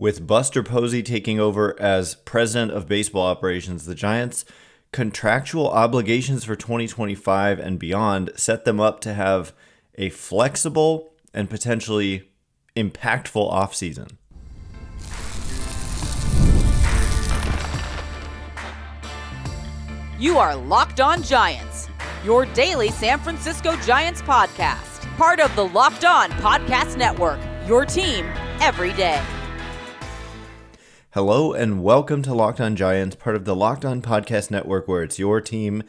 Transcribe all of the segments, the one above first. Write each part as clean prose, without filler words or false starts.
With Buster Posey taking over as president of baseball operations, the Giants' contractual obligations for 2025 and beyond set them up to have a flexible and potentially impactful offseason. You are Locked On Giants, your daily San Francisco Giants podcast. Part of the Locked On Podcast Network, your team every day. Hello and welcome to Locked On Giants, part of the Locked On Podcast Network, where it's your team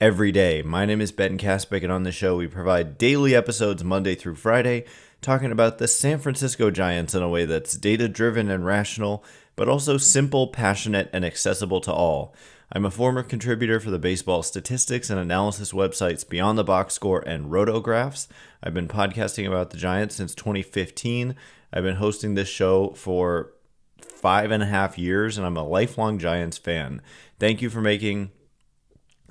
every day. My name is Ben Kaspick, and on the show we provide daily episodes Monday through Friday, talking about the San Francisco Giants in a way that's data-driven and rational, but also simple, passionate, and accessible to all. I'm a former contributor for the baseball statistics and analysis websites Beyond the Box Score and Rotographs. I've been podcasting about the Giants since 2015. I've been hosting this show for 5.5 years, and I'm a lifelong Giants fan. Thank you for making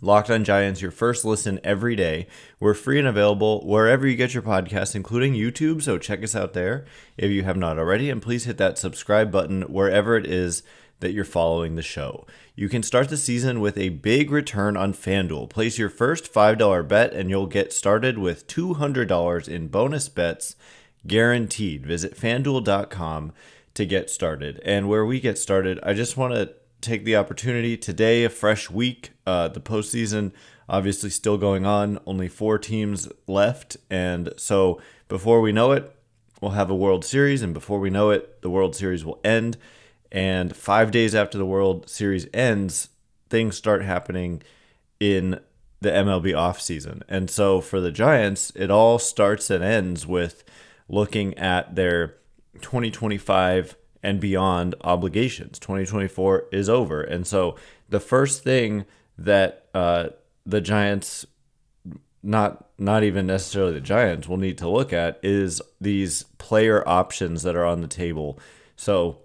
Locked On Giants your first listen every day. We're free and available wherever you get your podcasts, including YouTube, so check us out there if you have not already, and please hit that subscribe button wherever it is that you're following the show. You can start the season with a big return on FanDuel. Place your first $5 bet and you'll get started with $200 in bonus bets guaranteed. Visit FanDuel.com to get started. And where we get started, I just want to take the opportunity today, a fresh week, the postseason obviously still going on, only 4 teams left. And so before we know it, we'll have a World Series, and before we know it, the World Series will end. And 5 days after the World Series ends, things start happening in the MLB offseason. And so for the Giants, it all starts and ends with looking at their 2025 and beyond obligations. 2024 is over. And so the first thing that the Giants, not even necessarily the Giants, will need to look at is these player options that are on the table. So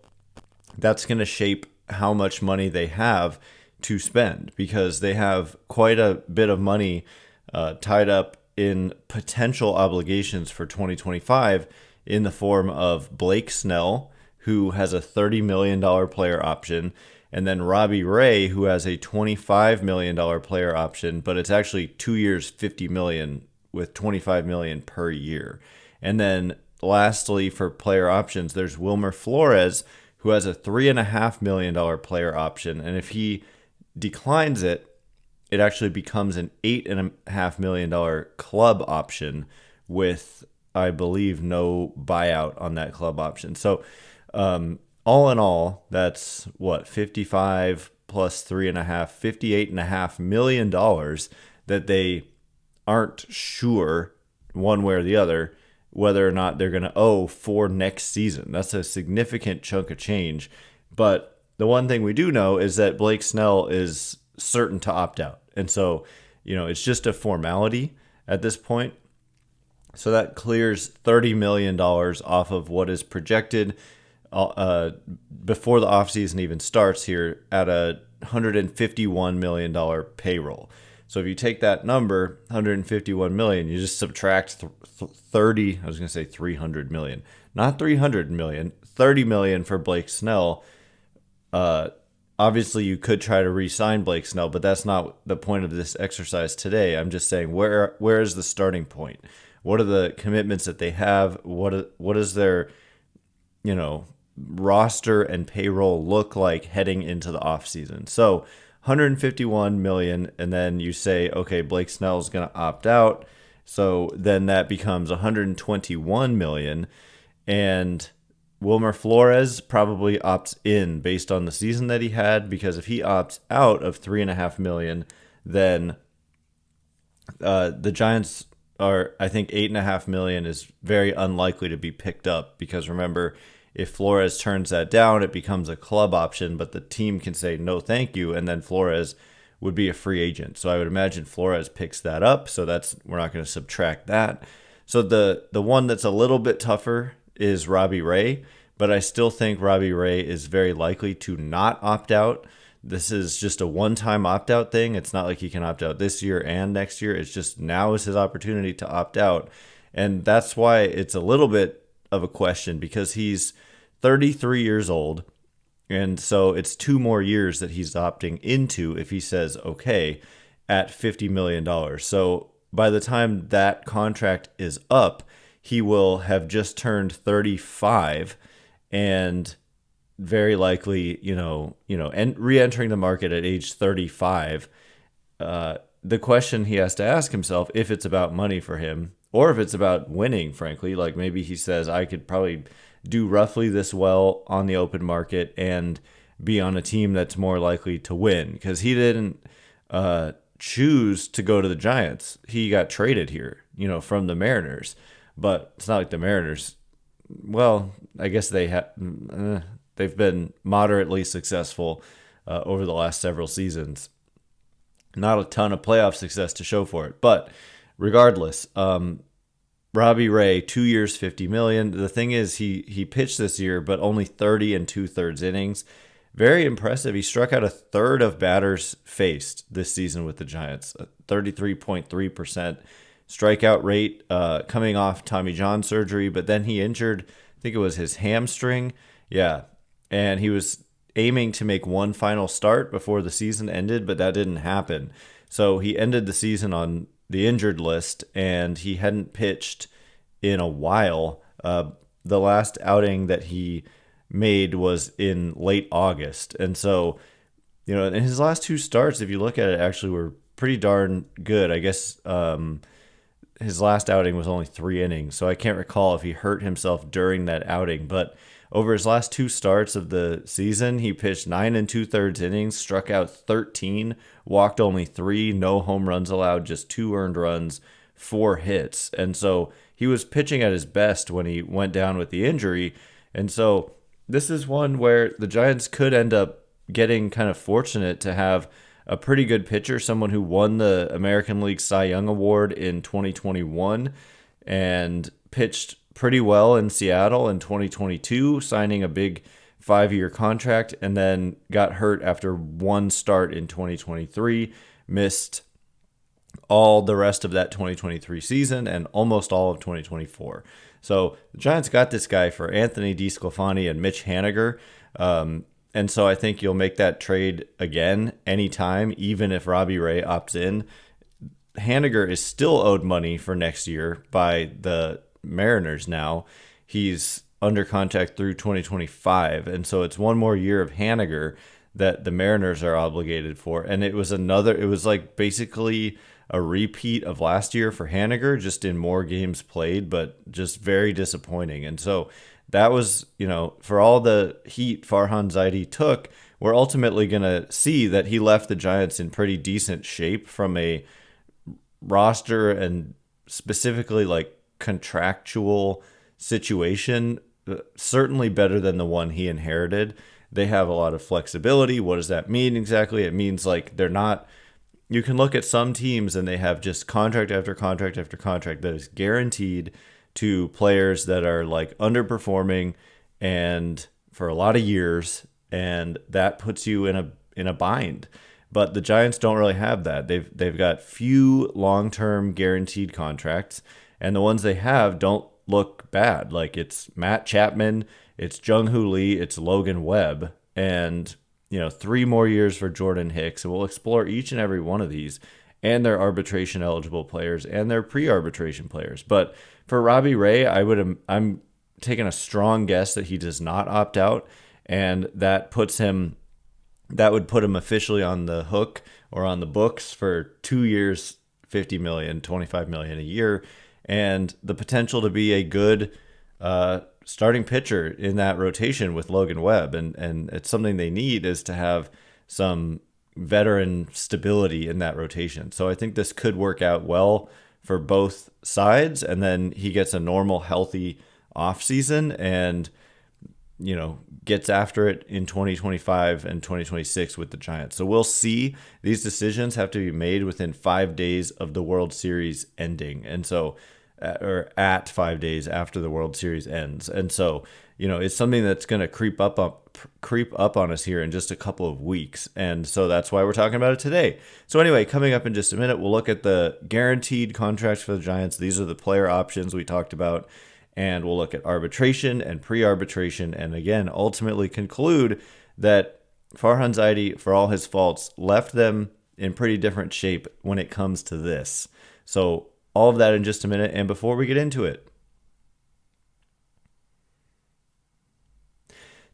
that's going to shape how much money they have to spend, because they have quite a bit of money tied up in potential obligations for 2025 in the form of Blake Snell, who has a $30 million player option, and then Robbie Ray, who has a $25 million player option, but it's actually 2 years, $50 million with $25 million per year. And then lastly, for player options, there's Wilmer Flores, who has a $3.5 million player option. And if he declines it, it actually becomes an $8.5 million club option with, I believe, no buyout on that club option. So all in all, that's what, 55 plus 3.5, $58.5 million that they aren't sure one way or the other whether or not they're going to owe for next season. That's a significant chunk of change. But the one thing we do know is that Blake Snell is certain to opt out. And so, it's just a formality at this point. So that clears $30 million off of what is projected before the offseason even starts here at a $151 million payroll. So if you take that number, 151 million, you just subtract 30, I was going to say 300 million, not 300 million, 30 million for Blake Snell. Obviously you could try to re-sign Blake Snell, but that's not the point of this exercise today. I'm just saying, where is the starting point? What are the commitments that they have? What is their, roster and payroll look like heading into the offseason? So 151 million, and then you say, okay, Blake Snell is going to opt out, so then that becomes 121 million, and Wilmer Flores probably opts in based on the season that he had, because if he opts out of 3.5 million, then the Giants are, I think, 8.5 million is very unlikely to be picked up, because remember, if Flores turns that down, it becomes a club option, but the team can say no thank you, and then Flores would be a free agent. So I would imagine Flores picks that up, so we're not going to subtract that. So the one that's a little bit tougher is Robbie Ray, but I still think Robbie Ray is very likely to not opt out. This is just a one-time opt-out thing. It's not like he can opt out this year and next year. It's just now is his opportunity to opt out. And that's why it's a little bit of a question, because he's 33 years old. And so it's 2 more years that he's opting into if he says okay at $50 million. So by the time that contract is up, he will have just turned 35 and very likely, and re-entering the market at age 35. The question he has to ask himself, if it's about money for him or if it's about winning, frankly, like maybe he says, I could probably do roughly this well on the open market and be on a team that's more likely to win, because he didn't choose to go to the Giants. He got traded here, from the Mariners, but it's not like the Mariners, well, I guess they've been moderately successful over the last several seasons. Not a ton of playoff success to show for it, but regardless, Robbie Ray, 2 years, $50 million. The thing is, he pitched this year, but only 30 2/3 innings. Very impressive. He struck out a third of batters faced this season with the Giants, 33.3% strikeout rate, coming off Tommy John surgery, but then he injured, I think it was his hamstring. Yeah, and he was aiming to make one final start before the season ended, but that didn't happen. So he ended the season on the injured list, and he hadn't pitched in a while. The last outing that he made was in late August. And so, in his last 2 starts, if you look at it, actually were pretty darn good. I guess his last outing was only 3 innings, so I can't recall if he hurt himself during that outing. But over his last 2 starts of the season, he pitched 9 2/3 innings, struck out 13, walked only 3, no home runs allowed, just 2 earned runs, 4 hits. And so he was pitching at his best when he went down with the injury. And so this is one where the Giants could end up getting kind of fortunate to have a pretty good pitcher, someone who won the American League Cy Young Award in 2021 and pitched pretty well in Seattle in 2022, signing a big 5-year contract, and then got hurt after 1 start in 2023, missed all the rest of that 2023 season and almost all of 2024. So the Giants got this guy for Anthony DeSclafani and Mitch Haniger. And so I think you'll make that trade again anytime, even if Robbie Ray opts in. Haniger is still owed money for next year by the Mariners now. He's under contract through 2025. And so it's 1 more year of Haniger that the Mariners are obligated for. And it was like basically a repeat of last year for Haniger, just in more games played, but just very disappointing. And so that was, for all the heat Farhan Zaidi took, we're ultimately going to see that he left the Giants in pretty decent shape from a roster and specifically like contractual situation, certainly better than the one he inherited. They have a lot of flexibility. What does that mean exactly? It means like they're not, you can look at some teams and they have just contract after contract after contract that is guaranteed to players that are like underperforming and for a lot of years, and that puts you in a bind. But the Giants don't really have that. They've got few long-term guaranteed contracts, and the ones they have don't look bad. Like it's Matt Chapman, it's Jung-Hoo Lee, it's Logan Webb, and 3 more years for Jordan Hicks, and we'll explore each and every one of these and their arbitration eligible players and their pre-arbitration players. But for Robbie Ray, I'm taking a strong guess that he does not opt out, and that would put him officially on the hook or on the books for 2 years, $50 million, $25 million a year, and the potential to be a good starting pitcher in that rotation with Logan Webb. And it's something they need, is to have some veteran stability in that rotation. So I think this could work out well for both sides, and then he gets a normal, healthy offseason and gets after it in 2025 and 2026 with the Giants. So we'll see. These decisions have to be made within 5 days of the World Series ending. And so, or at 5 days after the World Series ends. And so, it's something that's going to creep up on us here in just a couple of weeks. And so that's why we're talking about it today. So anyway, coming up in just a minute, we'll look at the guaranteed contracts for the Giants. These are the player options we talked about. And we'll look at arbitration and pre-arbitration, and again, ultimately conclude that Farhan Zaidi, for all his faults, left them in pretty different shape when it comes to this. So all of that in just a minute. And before we get into it,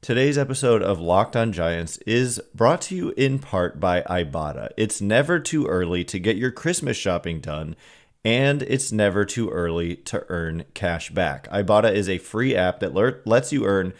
today's episode of Locked On Giants is brought to you in part by Ibotta. It's never too early to get your Christmas shopping done, and it's never too early to earn cash back. Ibotta is a free app that lets you earn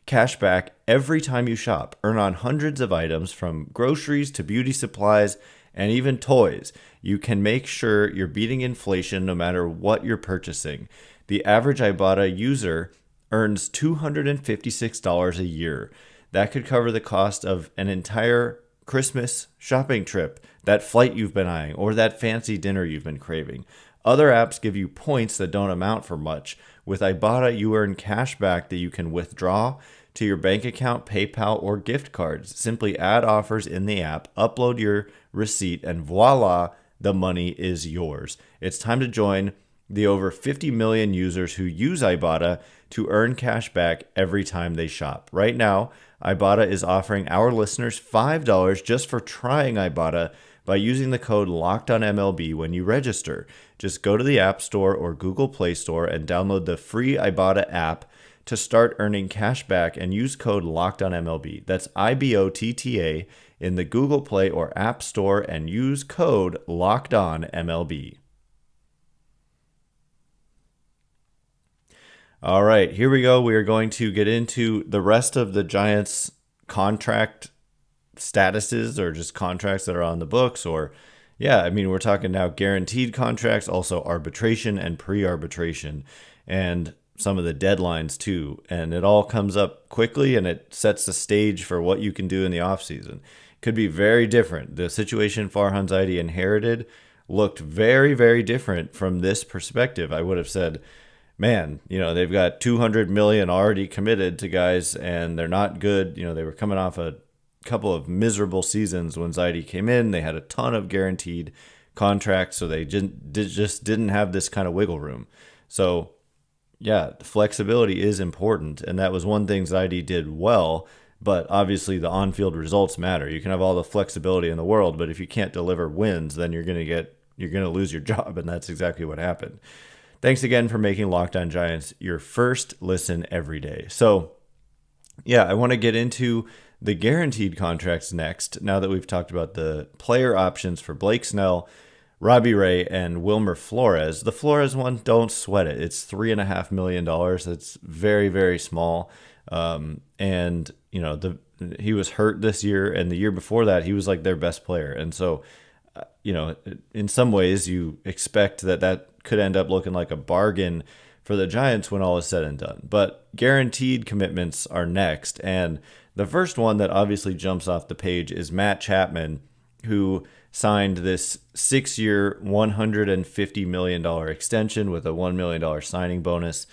cash back every time you shop. Earn on hundreds of items from groceries to beauty supplies and even toys. You can make sure you're beating inflation no matter what you're purchasing. The average Ibotta user earns $256 a year. That could cover the cost of an entire Christmas shopping trip, that flight you've been eyeing, or that fancy dinner you've been craving. Other apps give you points that don't amount for much. With Ibotta, you earn cash back that you can withdraw to your bank account, PayPal, or gift cards. Simply add offers in the app, upload your receipt, and voila, the money is yours. It's time to join the over 50 million users who use Ibotta to earn cash back every time they shop. Right now, Ibotta is offering our listeners $5 just for trying Ibotta by using the code LOCKEDONMLB when you register. Just go to the App Store or Google Play Store and download the free Ibotta app to start earning cash back and use code LOCKEDONMLB. That's IBOTTA in the Google Play or App Store and use code LOCKEDONMLB. All right, here we go. We are going to get into the rest of the Giants' contract statuses, or just contracts that are on the books, or we're talking now guaranteed contracts, also arbitration and pre-arbitration, and some of the deadlines too. And it all comes up quickly, and it sets the stage for what you can do in the offseason. Could be very different. The situation Farhan Zaidi inherited looked very, very different from this perspective. I would have said, man, they've got $200 million already committed to guys, and they're not good. They were coming off a couple of miserable seasons when Zaidi came in. They had a ton of guaranteed contracts, so they just didn't have this kind of wiggle room. So, yeah, flexibility is important, and that was one thing Zaidi did well. But obviously, the on-field results matter. You can have all the flexibility in the world, but if you can't deliver wins, then you're going to lose your job, and that's exactly what happened. Thanks again for making Locked On Giants your first listen every day. So, I want to get into the guaranteed contracts next, now that we've talked about the player options for Blake Snell, Robbie Ray, and Wilmer Flores. The Flores one, don't sweat it. It's $3.5 million. It's very, very small. He was hurt this year, and the year before that, he was like their best player. And so, in some ways, you expect that could end up looking like a bargain for the Giants when all is said and done. But guaranteed commitments are next. And the first one that obviously jumps off the page is Matt Chapman, who signed this 6-year, $150 million extension with a $1 million signing bonus.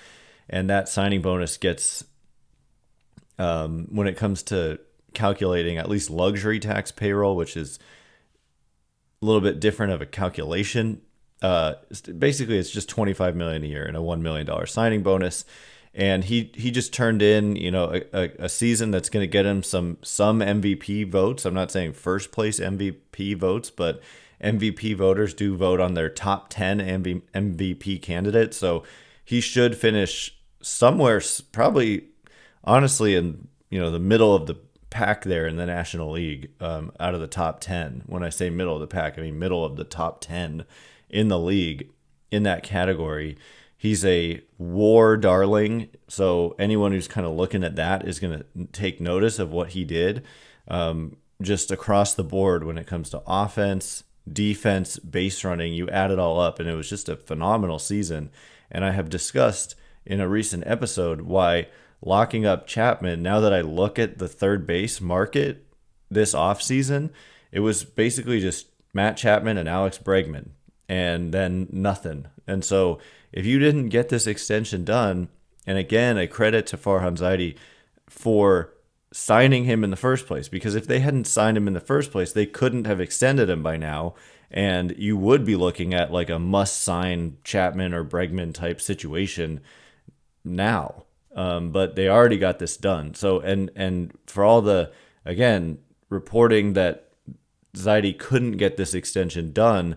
And that signing bonus gets, when it comes to calculating at least luxury tax payroll, which is a little bit different of a calculation. Basically, it's just $25 million a year and a $1 million signing bonus. And he just turned in, a season that's going to get him some MVP votes. I'm not saying first place MVP votes, but MVP voters do vote on their top 10 MVP candidates. So he should finish somewhere, probably, honestly, in the middle of the pack there in the National League, out of the top 10. When I say middle of the pack, I mean middle of the top 10 in the league in that category. He's a WAR darling, so anyone who's kind of looking at that is going to take notice of what he did, just across the board when it comes to offense, defense, base running. You add it all up, and it was just a phenomenal season. And I have discussed in a recent episode why locking up Chapman, now that I look at the third base market this offseason, it was basically just Matt Chapman and Alex Bregman, and then nothing. And so if you didn't get this extension done, and again, a credit to Farhan Zaidi for signing him in the first place, because if they hadn't signed him in the first place, they couldn't have extended him by now, and you would be looking at like a must-sign Chapman or Bregman type situation now. But they already got this done. So, and for all the, again, reporting that Zaidi couldn't get this extension done,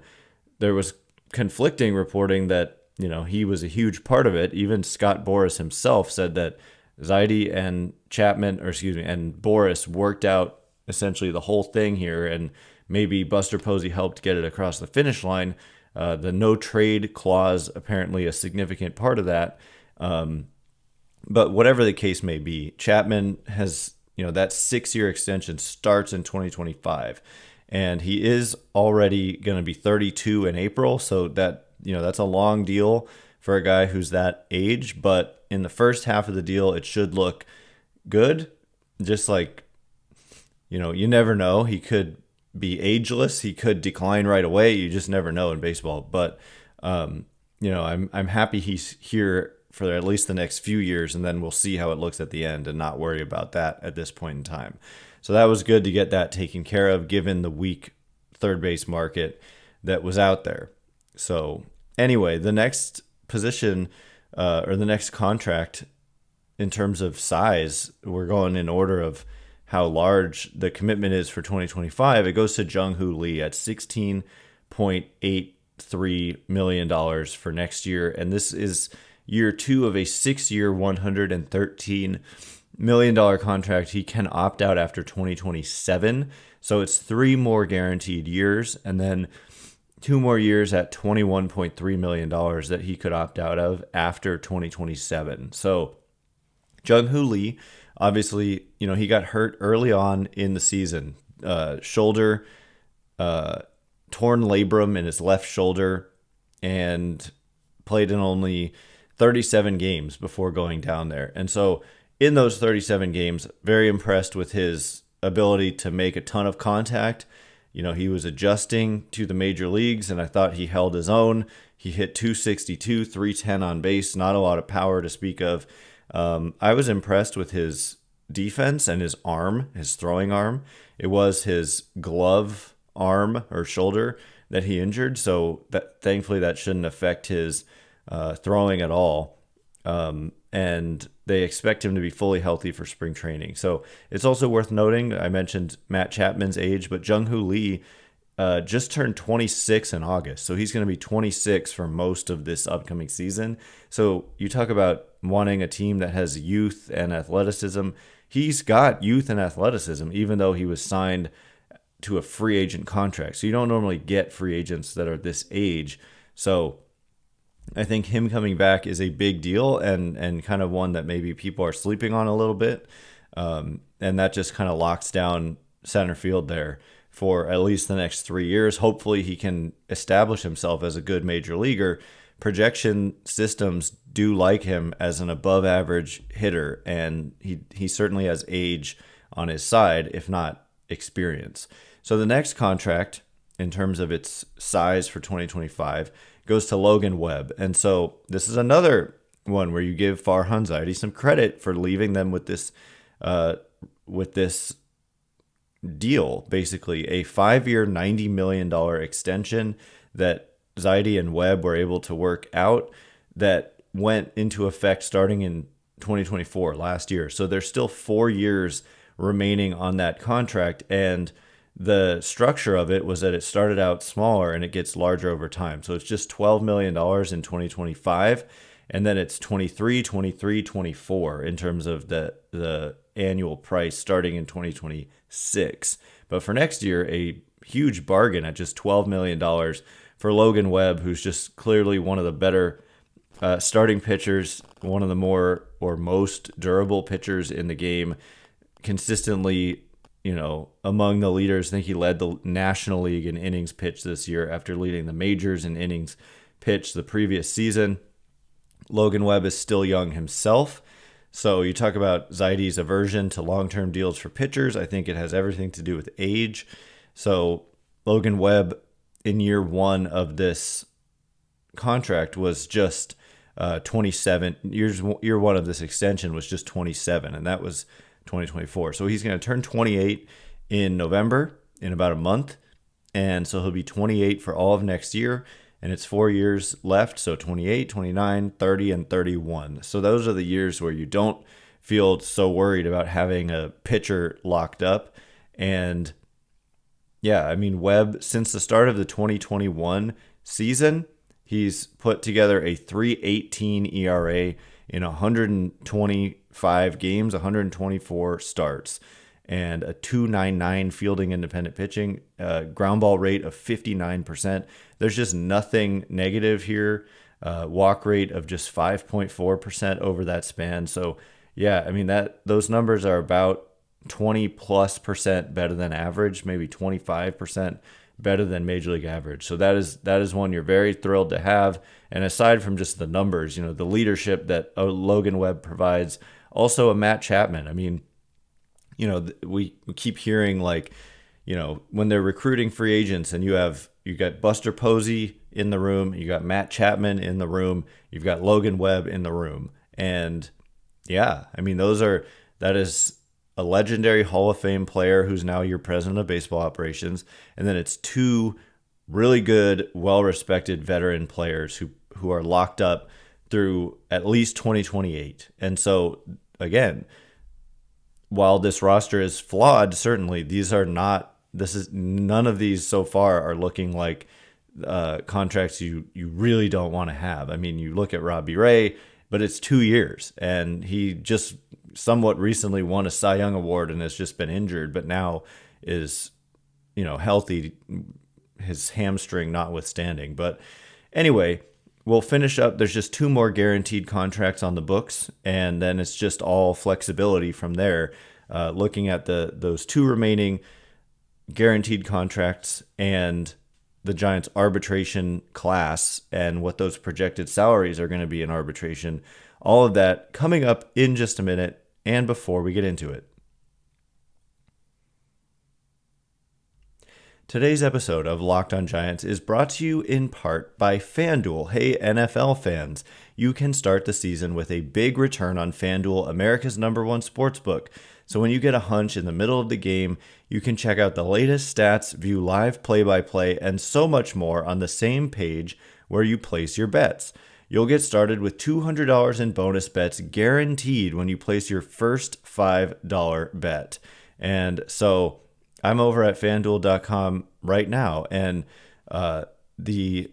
there was conflicting reporting that, he was a huge part of it. Even Scott Boras himself said that Zaidi and and Boras worked out essentially the whole thing here, and maybe Buster Posey helped get it across the finish line. The no trade clause, apparently a significant part of that. But whatever the case may be, Chapman has, that 6-year extension starts in 2025, and he is already going to be 32 in April. So that, that's a long deal for a guy who's that age. But in the first half of the deal, it should look good. Just like, you never know. He could be ageless. He could decline right away. You just never know in baseball. But, I'm happy he's here for at least the next few years, and then we'll see how it looks at the end and not worry about that at this point in time. So that was good to get that taken care of, given the weak third base market that was out there. So anyway, the next position or the next contract in terms of size, we're going in order of how large the commitment is for 2025. It goes to Jung-Hoo Lee at $16.83 million for next year. And this is year 2 of a 6-year, $113 million contract. He can opt out after 2027. So it's 3 more guaranteed years, and then 2 more years at $21.3 million that he could opt out of after 2027. So Jung-Hoo Lee, obviously, he got hurt early on in the season. Shoulder, torn labrum in his left shoulder, and played in only 37 games before going down there. And so in those 37 games, very impressed with his ability to make a ton of contact. He was adjusting to the major leagues, and I thought he held his own. He hit 262, 310 on base, not a lot of power to speak of. I was impressed with his defense and his arm, his throwing arm. It was his glove arm or shoulder that he injured, so that thankfully that shouldn't affect his throwing at all. And they expect him to be fully healthy for spring training. So it's also worth noting, I mentioned Matt Chapman's age, but Jung-Hoo Lee just turned 26 in August. So he's going to be 26 for most of this upcoming season. So you talk about wanting a team that has youth and athleticism. He's got youth and athleticism, even though he was signed to a free agent contract. So you don't normally get free agents that are this age. So I think him coming back is a big deal, and kind of one that maybe people are sleeping on a little bit. And that just kind of locks down center field there for at least the next 3 years. Hopefully he can establish himself as a good major leaguer. Projection systems do like him as an above average hitter, and he certainly has age on his side, if not experience. So the next contract, in terms of its size for 2025, goes to Logan Webb. And so this is another one where you give Farhan Zaidi some credit for leaving them with this deal, basically a 5-year, $90 million extension that Zaidi and Webb were able to work out that went into effect starting in 2024, last year. So there's still 4 years remaining on that contract, and the structure of it was that it started out smaller and it gets larger over time. So it's just $12 million in 2025, and then it's 23, 23, 24 in terms of the annual price starting in 2026. But for next year, a huge bargain at just $12 million for Logan Webb, who's just clearly one of the better starting pitchers, one of the more or most durable pitchers in the game, consistently, among the leaders. I think he led the National League in innings pitched this year after leading the majors in innings pitched the previous season. Logan Webb is still young himself. So you talk about Zaidi's aversion to long-term deals for pitchers. I think it has everything to do with age. So Logan Webb in year 1 of this contract was just 27. Year 1 of this extension was just 27, and that was 2024. So he's going to turn 28 in November, in about a month. And so he'll be 28 for all of next year. and it's 4 years left. So 28, 29, 30, and 31. So those are the years where you don't feel so worried about having a pitcher locked up. And yeah, I mean, Webb, since the start of the 2021 season, he's put together a 3.18 ERA in 125 games, 124 starts, and a 2.99 fielding independent pitching, ground ball rate of 59%. There's just nothing negative here. Walk rate of just 5.4% over that span. So yeah, I mean, those numbers are about 20+% better than average, maybe 25% better than major league average. So that is one you're very thrilled to have. And aside from just the numbers, the leadership that Logan Webb provides, also a Matt Chapman. I mean, we keep hearing when they're recruiting free agents, and you got Buster Posey in the room, you got Matt Chapman in the room, you've got Logan Webb in the room. And yeah, I mean, that is a legendary Hall of Fame player who's now your president of baseball operations. And then it's two really good, well-respected veteran players who are locked up through at least 2028. And so, again, while this roster is flawed, certainly none of these so far are looking like contracts you really don't want to have. I mean, you look at Robbie Ray, but it's 2 years, and he just somewhat recently won a Cy Young award and has just been injured, but now is, healthy, his hamstring notwithstanding. But anyway, we'll finish up. There's just 2 more guaranteed contracts on the books, and then it's just all flexibility from there. Looking at those 2 remaining guaranteed contracts and the Giants arbitration class and what those projected salaries are going to be in arbitration, all of that coming up in just a minute. And before we get into it, today's episode of Locked On Giants is brought to you in part by FanDuel. Hey, NFL fans, you can start the season with a big return on FanDuel, America's #1 sportsbook. So when you get a hunch in the middle of the game, you can check out the latest stats, view live play-by-play, and so much more on the same page where you place your bets. You'll get started with $200 in bonus bets guaranteed when you place your first $5 bet. And so I'm over at FanDuel.com right now, and the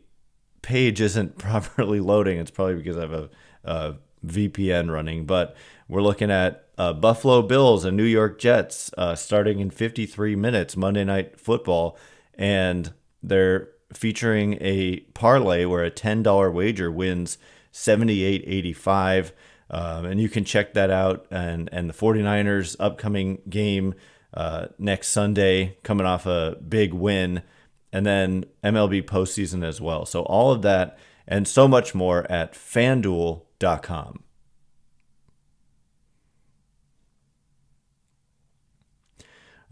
page isn't properly loading. It's probably because I have a VPN running, but we're looking at Buffalo Bills and New York Jets starting in 53 minutes, Monday Night Football, and they're featuring a parlay where a $10 wager wins $78.85. And you can check that out. And the 49ers upcoming game next Sunday, coming off a big win, and then MLB postseason as well. So all of that and so much more at FanDuel.com.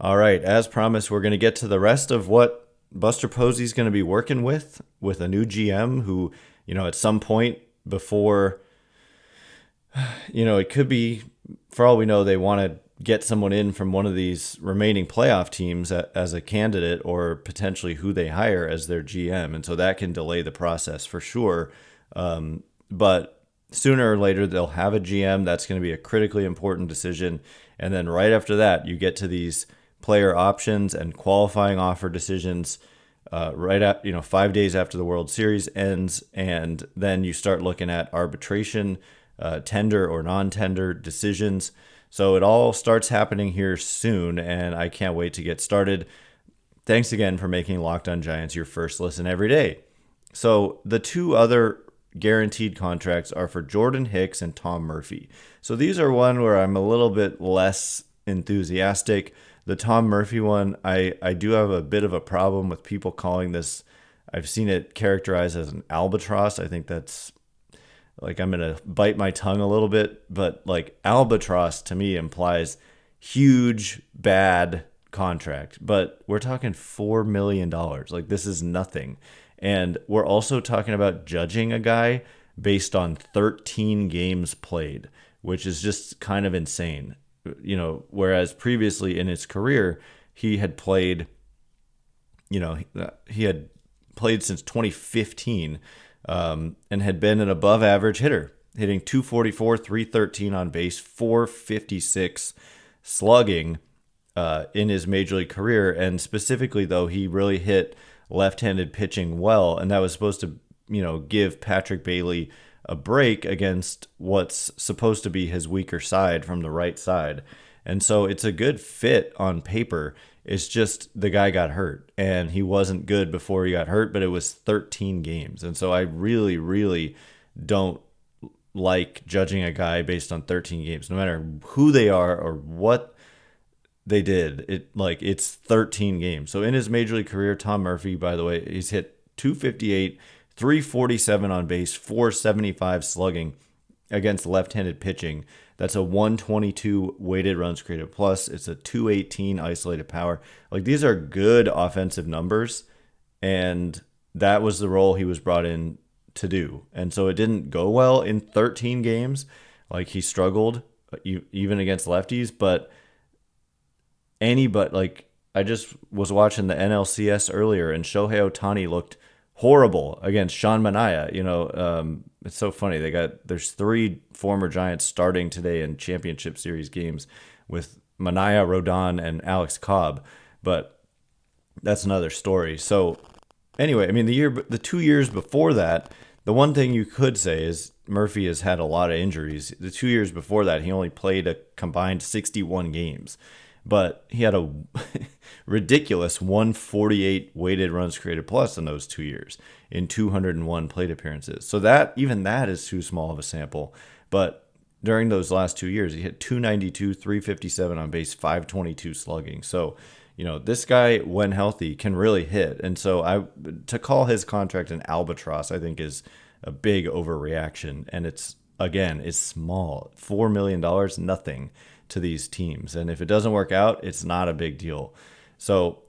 All right, as promised, we're going to get to the rest of what Buster Posey's going to be working with a new GM who, at some point before, it could be, for all we know, they want to get someone in from one of these remaining playoff teams as a candidate, or potentially who they hire as their GM. And so that can delay the process for sure. But sooner or later, they'll have a GM. That's going to be a critically important decision. And then right after that, you get to these player options and qualifying offer decisions right at 5 days after the World Series ends, and then you start looking at arbitration, tender or non-tender decisions. So it all starts happening here soon, and I can't wait to get started. Thanks again for making Locked On Giants your first listen every day. So the 2 other guaranteed contracts are for Jordan Hicks and Tom Murphy. So these are one where I'm a little bit less enthusiastic. The Tom Murphy one, I do have a bit of a problem with people calling this. I've seen it characterized as an albatross. I think that's I'm going to bite my tongue a little bit, but albatross to me implies huge, bad contract. But we're talking $4 million. This is nothing. And we're also talking about judging a guy based on 13 games played, which is just kind of insane. Whereas previously in his career, he had played played since 2015 and had been an above average hitter, hitting 244, 313 on base, 456 slugging in his major league career. And specifically, though, he really hit left-handed pitching well, and that was supposed to, give Patrick Bailey a break against what's supposed to be his weaker side from the right side. And so it's a good fit on paper. It's just the guy got hurt, and he wasn't good before he got hurt, but it was 13 games. And so I really, really don't like judging a guy based on 13 games, no matter who they are or what they did. It's 13 games. So in his major league career, Tom Murphy, by the way, he's hit 258, 347 on base, 475 slugging against left-handed pitching. That's a 122 weighted runs created plus. It's a 218 isolated power. These are good offensive numbers, and that was the role he was brought in to do. And so it didn't go well in 13 games. He struggled even against lefties, but I just was watching the NLCS earlier, and Shohei Ohtani looked horrible against Sean Manaea. It's so funny. There's 3 former Giants starting today in championship series games with Manaea, Rodon, and Alex Cobb, but that's another story. So anyway, the 2 years before that, the one thing you could say is Murphy has had a lot of injuries. The 2 years before that, he only played a combined 61 games. But he had a ridiculous 148 weighted runs created plus in those 2 years in 201 plate appearances. So that is too small of a sample. But during those last 2 years, he hit 292, 357 on base, 522 slugging. So, this guy, when healthy, can really hit. And so to call his contract an albatross, I think is a big overreaction. And it's small. $4 million, nothing to these teams. And if it doesn't work out, it's not a big deal. So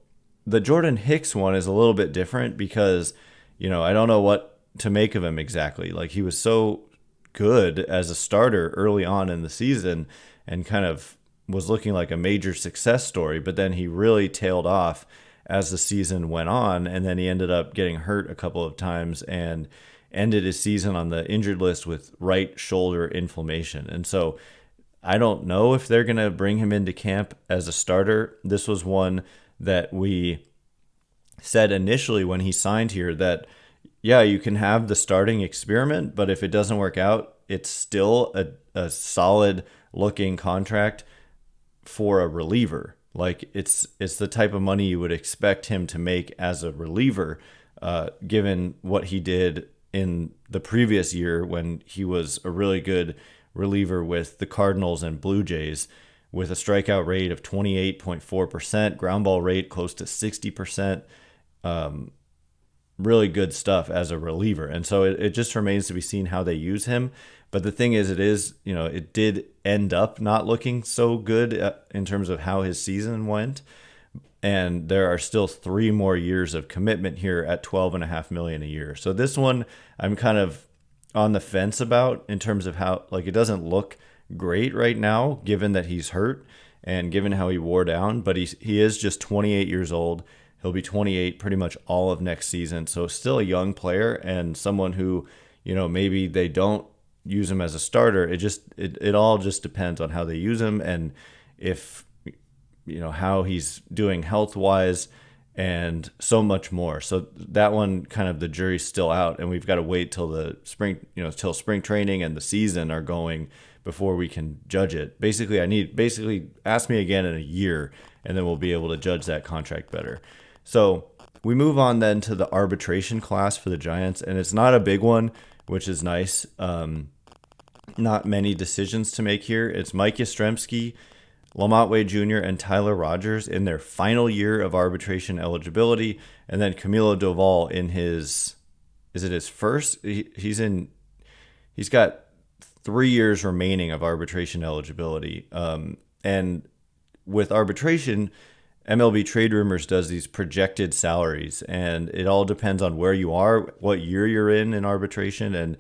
the Jordan Hicks one is a little bit different because, I don't know what to make of him exactly. He was so good as a starter early on in the season and kind of was looking like a major success story, but then he really tailed off as the season went on, and then he ended up getting hurt a couple of times and ended his season on the injured list with right shoulder inflammation. And so I don't know if they're going to bring him into camp as a starter. This was one that we said initially when he signed here that, yeah, you can have the starting experiment, but if it doesn't work out, it's still a solid looking contract for a reliever. It's the type of money you would expect him to make as a reliever, given what he did in the previous year when he was a really good reliever with the Cardinals and Blue Jays, with a strikeout rate of 28.4%, ground ball rate close to 60%. Really good stuff as a reliever. And so it just remains to be seen how they use him. But the thing is, it did end up not looking so good in terms of how his season went. And there are still 3 more years of commitment here at $12.5 million a year. So this one I'm kind of on the fence about in terms of how, it doesn't look great right now, given that he's hurt and given how he wore down, but he is just 28 years old. He'll be 28 pretty much all of next season. So still a young player and someone who, maybe they don't use him as a starter. It all just depends on how they use him and if, how he's doing health-wise and so much more. So that one, kind of the jury's still out, and we've got to wait till the spring, till spring training and the season are going before we can judge it. Basically ask me again in a year, and then we'll be able to judge that contract better. So we move on then to the arbitration class for the Giants, and it's not a big one, which is nice. Not many decisions to make here. It's Mike Yastrzemski, Lamont Wade Jr., and Tyler Rogers in their final year of arbitration eligibility, and then Camilo Doval in his first? He's got 3 years remaining of arbitration eligibility. And with arbitration, MLB Trade Rumors does these projected salaries, and it all depends on where you are, what year you're in arbitration, and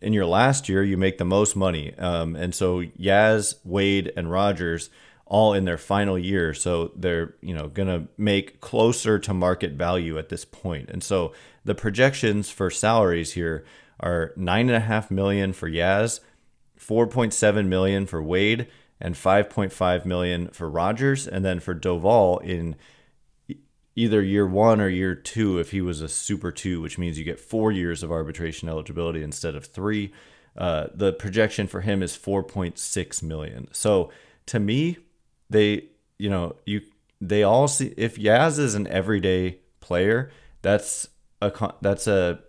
in your last year, you make the most money. And so Yaz, Wade, and Rogers all in their final year. So they're, going to make closer to market value at this point. And so the projections for salaries here are $9.5 million for Yaz, $4.7 million for Wade, and $5.5 million for Rogers. And then for Doval in either year 1 or year 2, if he was a Super 2, which means you get 4 years of arbitration eligibility instead of 3. The projection for him is $4.6 million. So to me, they all see, if Yaz is an everyday player, that's a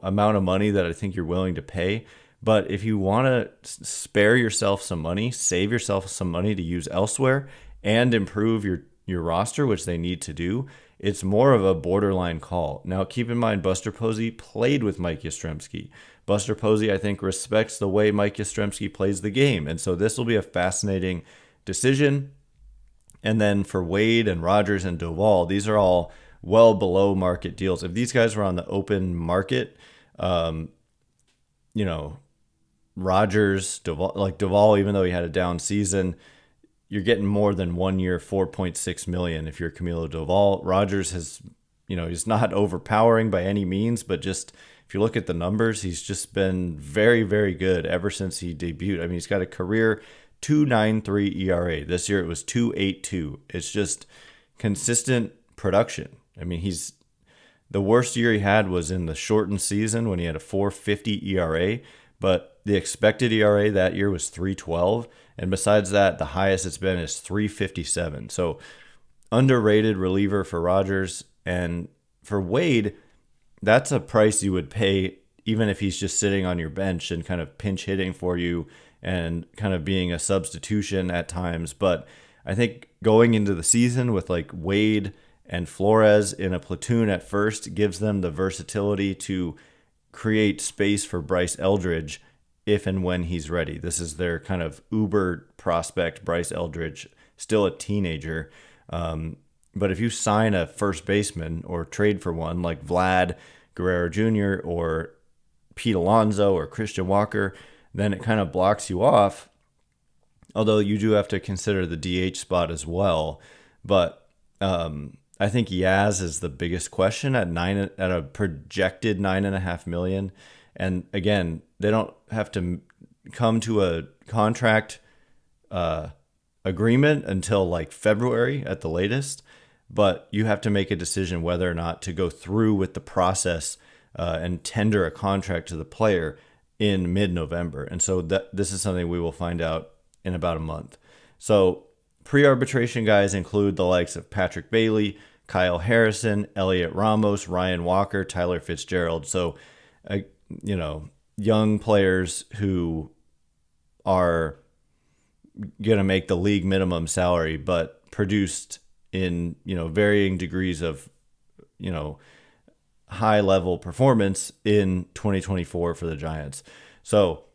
amount of money that I think you're willing to pay. But if you want to spare yourself some money, save yourself some money to use elsewhere and improve your roster, which they need to do, it's more of a borderline call. Now, keep in mind, Buster Posey played with Mike Yastrzemski. Buster Posey, I think, respects the way Mike Yastrzemski plays the game. And so this will be a fascinating decision. And then for Wade and Rogers and Doval, these are all well below market deals. If these guys were on the open market, Rogers, Doval, even though he had a down season, you're getting more than 1 year, $4.6 million. If you're Camilo Doval, Rogers has, he's not overpowering by any means, but just if you look at the numbers, he's just been very, very good ever since he debuted. I mean, he's got a career 2.93 ERA. This year it was 2.82. It's just consistent production. I mean, the worst year he had was in the shortened season when he had a 4.50 ERA, but the expected ERA that year was 3.12. And besides that, the highest it's been is 3.57. So underrated reliever for Rogers. And for Wade, that's a price you would pay even if he's just sitting on your bench and kind of pinch hitting for you and kind of being a substitution at times. But I think going into the season with like Wade and Flores in a platoon at first gives them the versatility to create space for Bryce Eldridge if and when he's ready. This is their kind of uber prospect, Bryce Eldridge, still a teenager. But if you sign a first baseman or trade for one like Vlad Guerrero Jr. or Pete Alonso or Christian Walker, then it kind of blocks you off. Although you do have to consider the DH spot as well. But I think Yaz is the biggest question at a projected $9.5 million. And again, they don't have to come to a contract agreement until like February at the latest. But you have to make a decision whether or not to go through with the process and tender a contract to the player in mid-November. And so this is something we will find out in about a month. So pre-arbitration guys include the likes of Patrick Bailey, Kyle Harrison, Elliot Ramos, Ryan Walker, Tyler Fitzgerald. So, young players who are going to make the league minimum salary, but produced in, varying degrees of, high level performance in 2024 for the Giants. So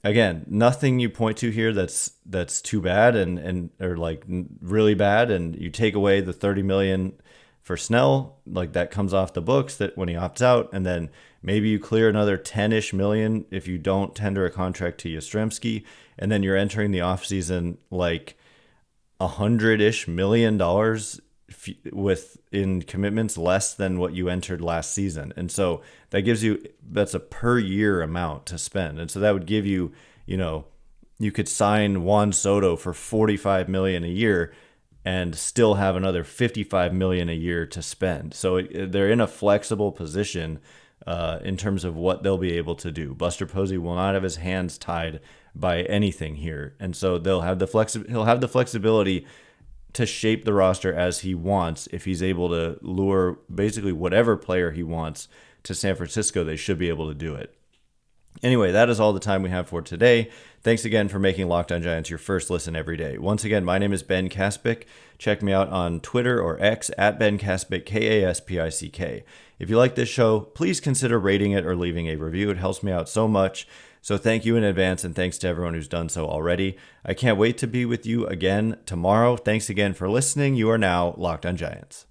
again, nothing you point to here that's too bad and or like really bad. And you take away the $30 million for Snell, like that comes off the books that when he opts out, and then maybe you clear another 10-ish million if you don't tender a contract to Yastrzemski, and then you're entering the offseason like $100-ish million in commitments less than what you entered last season. And so that's a per year amount to spend. And so that would give you, you could sign Juan Soto for $45 million a year and still have another $55 million a year to spend. So they're in a flexible position in terms of what they'll be able to do. Buster Posey will not have his hands tied by anything here. And so he'll have the flexibility to shape the roster as he wants. If he's able to lure basically whatever player he wants to San Francisco, they should be able to do it. Anyway, that is all the time we have for today. Thanks again for making Locked On Giants your first listen every day. Once again, my name is Ben Kaspick. Check me out on Twitter or X at Ben Kaspick, Kaspick. If you like this show, please consider rating it or leaving a review. It helps me out so much. So thank you in advance, and thanks to everyone who's done so already. I can't wait to be with you again tomorrow. Thanks again for listening. You are now Locked On Giants.